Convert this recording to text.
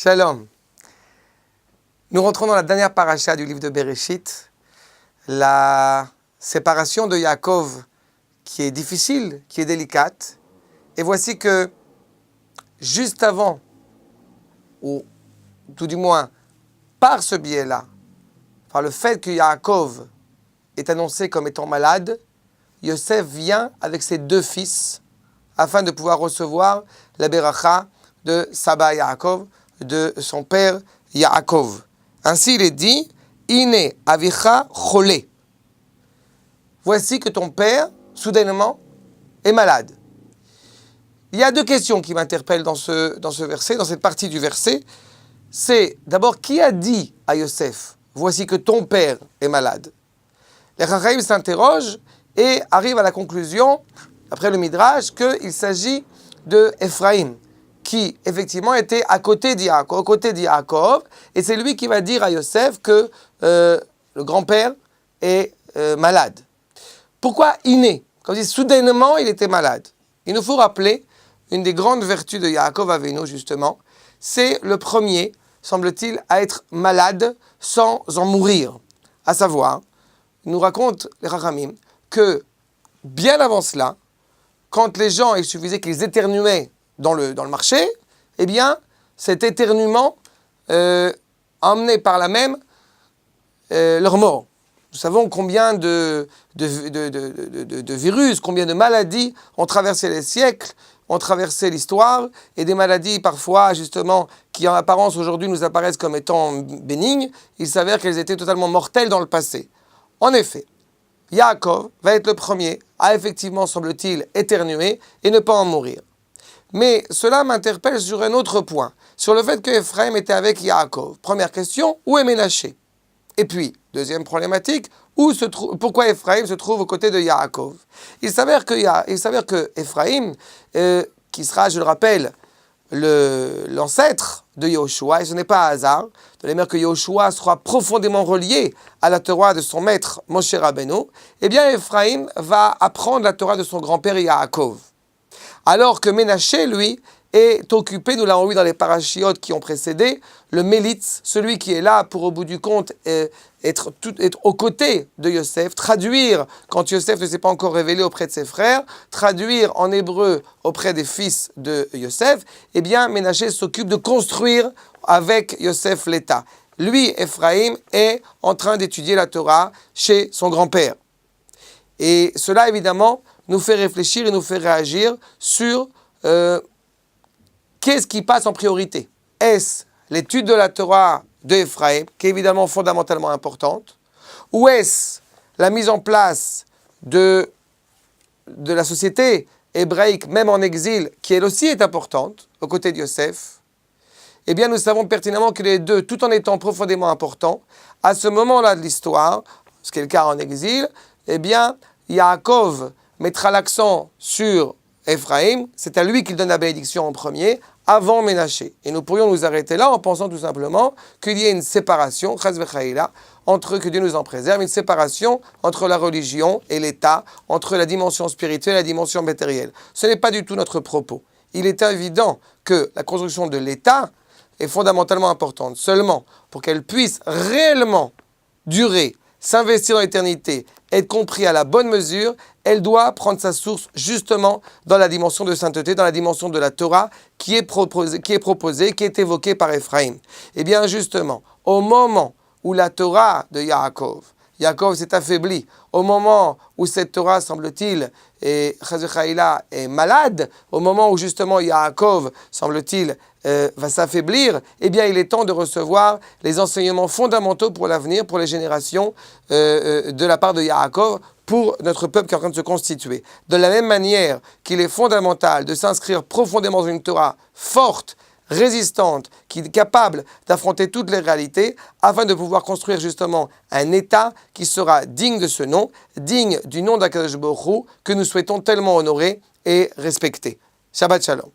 Shalom. Nous rentrons dans la dernière paracha du livre de Bereshit, la séparation de Yaakov qui est difficile, qui est délicate. Et voici que juste avant, ou tout du moins par ce biais-là, par le fait que Yaakov est annoncé comme étant malade, Yosef vient avec ses deux fils afin de pouvoir recevoir la beracha de Saba Yaakov, de son père Yaakov. Ainsi il est dit, Ine avicha cholé. Voici que ton père, soudainement, est malade. Il y a deux questions qui m'interpellent dans ce verset, dans cette partie du verset. C'est d'abord, qui a dit à Yosef, voici que ton père est malade? Les Chachamim s'interrogent et arrivent à la conclusion, après le Midrash, qu'il s'agit de Ephraïm, qui effectivement était à côté d'Yaakov, et c'est lui qui va dire à Yosef que le grand-père est malade. Pourquoi Iné? Comme dit, soudainement il était malade. Il nous faut rappeler une des grandes vertus de Yaakov Avinu, justement, c'est le premier, semble-t-il, à être malade sans en mourir. À savoir, il nous raconte les Chachamim que bien avant cela, quand les gens, il suffisait qu'ils éternuaient dans le marché, eh bien, cet éternuement emmenait par là même leur mort. Nous savons combien de virus, combien de maladies ont traversé les siècles, ont traversé l'histoire, et des maladies parfois, justement, qui en apparence aujourd'hui nous apparaissent comme étant bénignes, il s'avère qu'elles étaient totalement mortelles dans le passé. En effet, Yaakov va être le premier à effectivement, semble-t-il, éternuer et ne pas en mourir. Mais cela m'interpelle sur un autre point, sur le fait que Ephraim était avec Yaakov. Première question, où est Ménaché? Et puis, deuxième problématique, pourquoi Ephraim se trouve aux côtés de Yaakov? Il s'avère que Ephraim, qui sera, je le rappelle, l'ancêtre de Yehoshua, et ce n'est pas un hasard, de la manière que Yehoshua sera profondément relié à la Torah de son maître Moshe Rabbeinu, eh bien Ephraim va apprendre la Torah de son grand-père Yaakov. Alors que Ménaché, lui, est occupé, nous l'avons vu dans les parachiotes qui ont précédé, le Mélitz, celui qui est là pour, au bout du compte, être aux côtés de Yosef, traduire, quand Yosef ne s'est pas encore révélé auprès de ses frères, traduire en hébreu auprès des fils de Yosef, eh bien, Ménaché s'occupe de construire avec Yosef l'État. Lui, Ephraim, est en train d'étudier la Torah chez son grand-père. Et cela, évidemment, nous fait réfléchir et nous fait réagir sur qu'est-ce qui passe en priorité. Est-ce l'étude de la Torah de Ephraim, qui est évidemment fondamentalement importante, ou est-ce la mise en place de la société hébraïque, même en exil, qui elle aussi est importante, aux côtés de Yosef? Eh bien, nous savons pertinemment que les deux, tout en étant profondément importants, à ce moment-là de l'histoire, ce qui est le cas en exil, eh bien, Yaakov mettra l'accent sur Ephraim, c'est à lui qu'il donne la bénédiction en premier, avant Ménaché. Et nous pourrions nous arrêter là en pensant tout simplement qu'il y ait une séparation, que Dieu nous en préserve, une séparation entre la religion et l'État, entre la dimension spirituelle et la dimension matérielle. Ce n'est pas du tout notre propos. Il est évident que la construction de l'État est fondamentalement importante. Seulement, pour qu'elle puisse réellement durer, s'investir dans l'éternité, être compris à la bonne mesure, elle doit prendre sa source justement dans la dimension de sainteté, dans la dimension de la Torah qui est proposée, qui est évoquée par Ephraim. Et bien justement, au moment où la Torah de Yaakov s'est affaibli, au moment où cette Torah, semble-t-il, est malade, au moment où justement Yaakov, semble-t-il, va s'affaiblir, eh bien il est temps de recevoir les enseignements fondamentaux pour l'avenir, pour les générations, de la part de Yaakov, pour notre peuple qui est en train de se constituer. De la même manière qu'il est fondamental de s'inscrire profondément dans une Torah forte, résistante, qui est capable d'affronter toutes les réalités, afin de pouvoir construire justement un État qui sera digne de ce nom, digne du nom d'Akadosh Baruch Hu, que nous souhaitons tellement honorer et respecter. Shabbat Shalom.